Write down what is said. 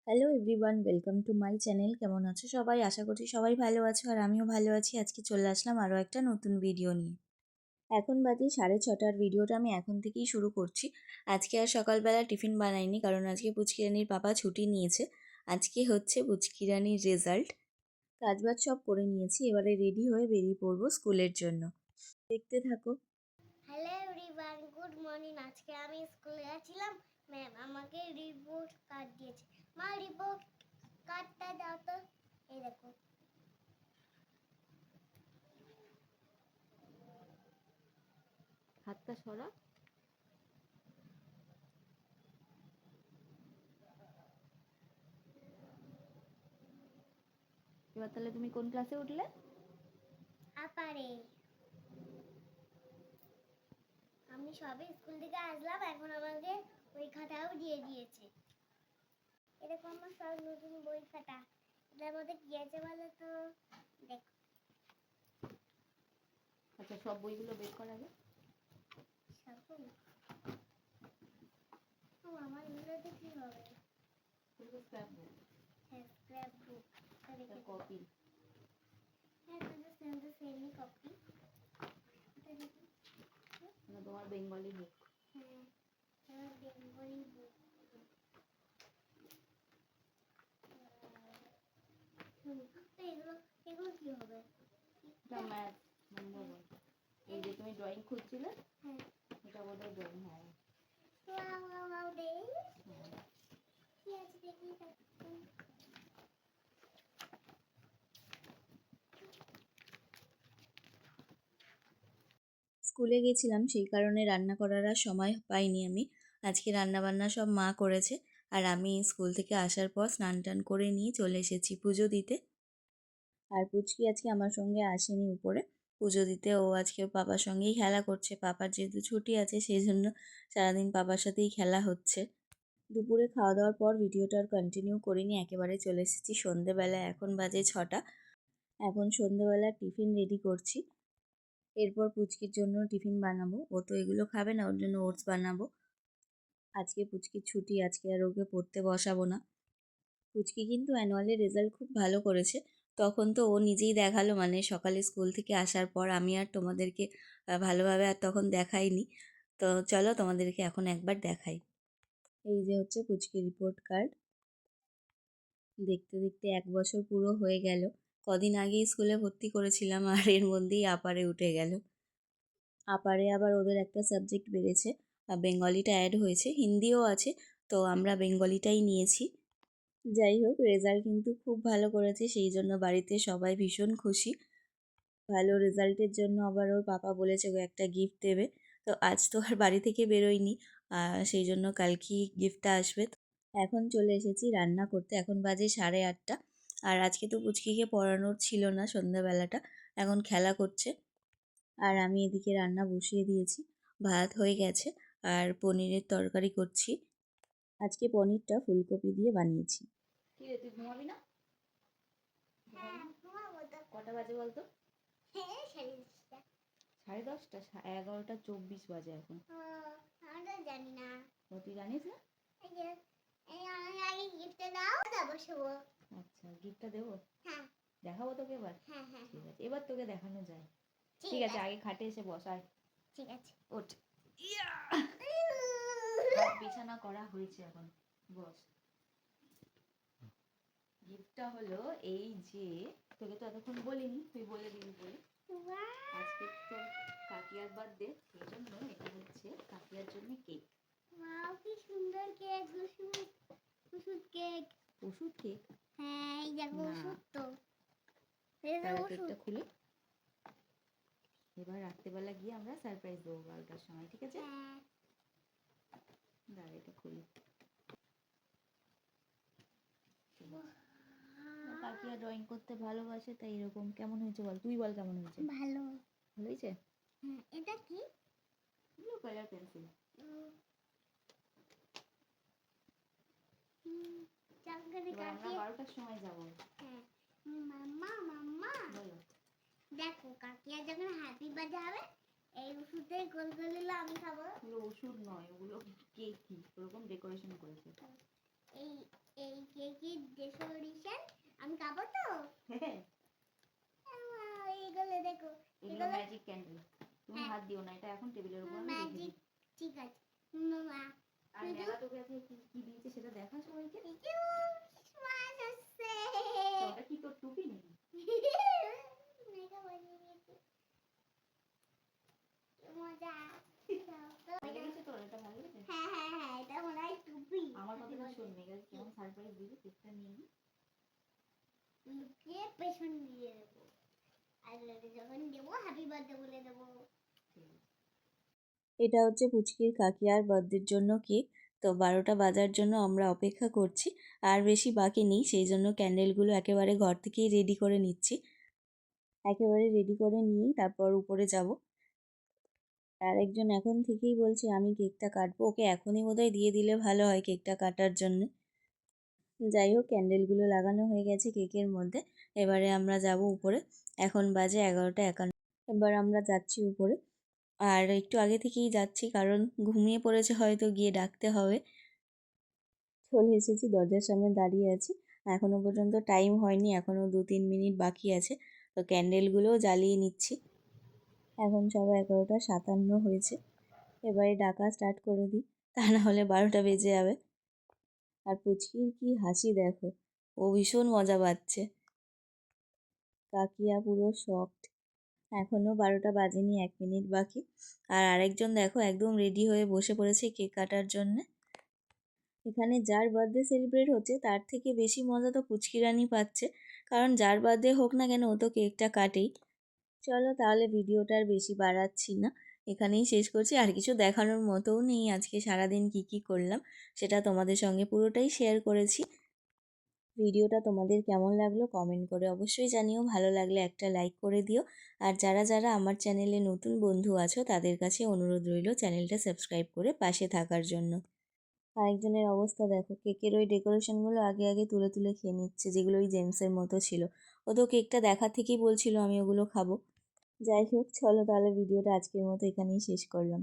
Hello everyone, welcome to my channel. কেমন আছো সবাই? আশা করছি সবাই ভালো আছো আর আমিও ভালো আছি। আজকে চলে আসলাম আরও একটা নতুন ভিডিও নিয়ে। এখন বাজে 6:30। ভিডিওটা আমি এখন থেকেই শুরু করছি। আজকে আর সকালবেলা টিফিন বানাইনি, কারণ আজকে পুচকিরানির পাপা ছুটি নিয়েছে। আজকে হচ্ছে পুচকিরানির রেজাল্ট। কাজবাজ সব করে নিয়েছি, এবারে রেডি হয়ে বেরিয়ে পড়বো স্কুলের জন্য। দেখতে থাকো। Hello everyone, good morning. আজকে আমি স্কুলে গেছিলাম, ম্যাম আমাকে রিপোর্ট কার্ড দিয়েছে। মা রিপোর্ট কার্ডটা দাও তো। এই দেখো। হাতটা সরা। এবার তাহলে তুমি কোন ক্লাসে উঠলে? আপারে আমি সবে স্কুল থেকে আসলাম, এখন আমাকে ওই খাতাও দিয়ে দিয়েছে। এরকম আমার সব নতুন বই খাতা। এটার মধ্যে কি আছে বলো তো? দেখো। আচ্ছা, সব বইগুলো বের করা আগে। আমার এগুলোতে কি হবে? স্ক্র্যাপ বুক। হ্যাঁ, স্ক্র্যাপ বুক। কপি। হ্যাঁ, সেমই কপি। তোমার বেঙ্গলি বুক। হ্যাঁ, আমার বেঙ্গলি বুক। এগুলো কি হবে? এটা ম্যাথ নম্বর বই। এই যে তুমি ড্রয়িং খুঁজছিলে, হ্যাঁ, এটা বোধহয় ড্রয়িং। হ্যাঁ, কি আছে দেখি। স্কুলে গেছিলাম, সেই কারণে রান্না করার আর সময় পাইনি আমি। আজকে রান্নাবান্না সব মা করেছে, আর আমি স্কুল থেকে আসার পর স্নান টান করে নিয়ে চলে এসেছি পুজো দিতে। আর পুচকি আজকে আমার সঙ্গে আসেনি উপরে পুজো দিতে। ও আজকে পাপার সঙ্গেই খেলা করছে। পাপার যেহেতু ছুটি আছে, সেই জন্য সারাদিন পাপার সাথেই খেলা হচ্ছে। দুপুরে খাওয়া দাওয়ার পর ভিডিওটা আর কন্টিনিউ করিনি, একেবারে চলে এসেছি সন্ধেবেলা। এখন বাজে 6টা। এখন সন্ধেবেলা টিফিন রেডি করছি। এরপর পুচকির জন্য টিফিন বানাবো। ও তো এগুলো খাবে না, ওর জন্য ওটস বানাবো। আজকে পুচকির ছুটি, আজকে আর ওকে পড়তে বসাবো না। পুচকি কিন্তু অ্যানুয়ালের রেজাল্ট খুব ভালো করেছে। তখন তো ও নিজেই দেখালো, মানে সকালে স্কুল থেকে আসার পর আমি আর তোমাদেরকে ভালোভাবে আর তখন দেখাইনি। তো চলো তোমাদেরকে এখন একবার দেখাই। এই যে হচ্ছে পুচকি রিপোর্ট কার্ড। দেখতে দেখতে 1 বছর পুরো হয়ে গেল। কদিন আগেই স্কুলে ভর্তি করেছিলাম, আর এর মধ্যেই আপারে উঠে গেল। আপারে আবার ওদের একটা সাবজেক্ট বেড়েছে, বেঙ্গলিটা অ্যাড হয়েছে, হিন্দিও আছে, তো আমরা বেঙ্গলিটাই নিয়েছি। যাই হোক, রেজাল্ট কিন্তু খুব ভালো করেছে, সেই জন্য বাড়িতে সবাই ভীষণ খুশি। ভালো রেজাল্টের জন্য আবার ওর পাপা বলেছে ও একটা গিফট দেবে। তো আজ তো আর বাড়ি থেকে বেরোয়নি, সেই জন্য কালকেই গিফটটা আসবে। এখন চলে এসেছি রান্না করতে। এখন বাজে 8:30। আর আজকে তো পুচকিকে পড়ানোর ছিল না সন্ধ্যাবেলাটা, এখন খেলা করছে। আর আমি এদিকে রান্না বসিয়ে দিয়েছি। ভাত হয়ে গেছে, আর পনিরের তরকারি করছি। আজকে পনিরটা ফুলকপি দিয়ে বানিয়েছি। কি রে, তুই ঘুমাবি না? কটা বাজে বলতো? 10:30? 11:24 বাজে এখন। জানি না। তুই জানিস না? আচ্ছা, গিফটটা দেবো। হ্যাঁ, দেখাবো তোকে এবার। হ্যাঁ, হ্যাঁ, ঠিক আছে, এবার তোকে দেখানো যায়। ঠিক আছে, আগে খাটে এসে বসায়। ঠিক আছে। ওঠ। বিছানা করা হয়েছে, এখন বস। গিফটটা হলো এই যে, তোকে তো এতক্ষণ বলিনি, তুই বলে দিবি বলে। আজকে তো কাকিয়ার বার্থডে, সেই জন্য এটা হচ্ছে কাকিয়ার জন্য কেক। ওয়াও, কি সুন্দর কেক! ওষুধ কেক। ওষুধ কেক? হ্যাঁ, এই দেখো ওষুধ তো। কেকটা খুলি। এবার রাত্রেবেলা গিয়ে আমরা সারপ্রাইজ দেবো 12টার সময়, ঠিক আছে? দাঁড়া, এটা খুলি। কাকিয়া ড্রয়িং করতে ভালোবাসে, তাই এরকম। কেমন হয়েছে বল, তুই বল কেমন হয়েছে? ভালো। ভালো হয়েছে? এটা কি? Blue colour pencil. আমরা 12টার সময় যাবো। হ্যাঁ। মাম্মা বলো। দেখো, কাকিয়া যখন হ্যাপি বার্থডে হবে, এই ওষুধের গোলগুলো আমি খাবো। ওগুলো ওষুধ নয়, ওগুলো কেকই, ওরকম ডেকোরেশন করেছে। এই এই কেকই বলো ম্যাজিক ক্যান্ডেল। তুমি হ্যাঁ। হাত দিও না, এটা এখন টেবিলের উপর আমি রেখে দিই। ম্যাজিক ঠিক আছে মামা আর মেলা তোকে আজকে কি দিয়েছে সেটা দেখা সবাইকে। ক্রিসমাস আসছে তো ওটা কি তোর টুপি নাকি? মেঘা বানিয়ে দিয়েছে কি মজা ভালো লেগেছে তোর? এটা ভালো লেগেছে? হ্যাঁ এটা মনে হয় টুপি আমার কথাটা শোন, মেঘা কেমন সারপ্রাইজ দিবি, কেকটা নিয়ে নি। লুকিয়ে পেছন দিয়ে দেবো আর যখন দেবো হ্যাপি বার্থডে বলে দেবো। এটা হচ্ছে পুচকির কাকিয়ার বার্থডের জন্য কেক। তো 12টা বাজার জন্য আমরা অপেক্ষা করছি, আর বেশি বাকি নেই, সেই জন্য ক্যান্ডেলগুলো একেবারে ঘর থেকেই রেডি করে নিচ্ছি। একেবারে রেডি করে নিয়েই তারপর উপরে যাব। আর একজন এখন থেকেই বলছে আমি কেকটা কাটবো, ওকে এখনই বোধহয় দিয়ে দিলে ভালো হয় কেকটা কাটার জন্য। যাই হোক, ক্যান্ডেলগুলো লাগানো হয়ে গেছে কেকের মধ্যে। এবারে আমরা যাব উপরে। এখন বাজে 11টা 51। এবার আমরা যাচ্ছি উপরে। আর একটু আগে থেকেই যাচ্ছি, কারণ ঘুমিয়ে পড়েছে, হয়তো গিয়ে ডাকতে হবে। চলে এসেছি, দরজার সামনে দাঁড়িয়ে আছি। এখনো পর্যন্ত টাইম হয়নি, এখনো 2-3 মিনিট বাকি আছে। তো ক্যান্ডেলগুলোও জ্বালিয়ে নিচ্ছি। এখন সব 11টা 57 হয়েছে। এবারে ডাকা স্টার্ট করে দিই, তা না হলে 12টা বেজে যাবে। আর পুচকির কি হাসি দেখো, ও ভীষণ মজা পাচ্ছে। কাকিয়া পুরো শকড। এখনো 12টা বাজেনি, 1 মিনিট বাকি। আর আরেকজন দেখো একদম রেডি হয়ে বসে পড়েছে কেক কাটার জন্যে। এখানে যার বার্থডে সেলিব্রেট হচ্ছে তার থেকে বেশি মজা তো পুচকি রানী পাচ্ছে, কারণ যার বার্থডে হোক না কেন ও তো কেকটা কাটেই। চলো তাহলে ভিডিওটা আর বেশি বাড়াচ্ছি না, এখানেই শেষ করছি। আর কিছু দেখানোর মতোও নেই, আজকে সারাদিন কি করলাম সেটা তোমাদের সঙ্গে পুরোটাই শেয়ার করেছি। ভিডিওটা তোমাদের কেমন লাগলো কমেন্ট করে অবশ্যই জানিও, ভালো লাগলে একটা লাইক করে দিও। আর যারা যারা আমার চ্যানেলে নতুন বন্ধু আছো তাদের কাছে অনুরোধ রইল চ্যানেলটা সাবস্ক্রাইব করে পাশে থাকার জন্য। আরেকজনের অবস্থা দেখো, কেকের ওই ডেকোরেশনগুলো আগে আগে তুলে তুলে খেয়ে নিচ্ছে, যেগুলো ওই জেমসের মতো ছিল। ও তো কেকটা দেখা থেকেই বলছিল আমি ওগুলো খাবো। যাই হোক, চলো তাহলে ভিডিওটা আজকের মতো এখানেই শেষ করলাম।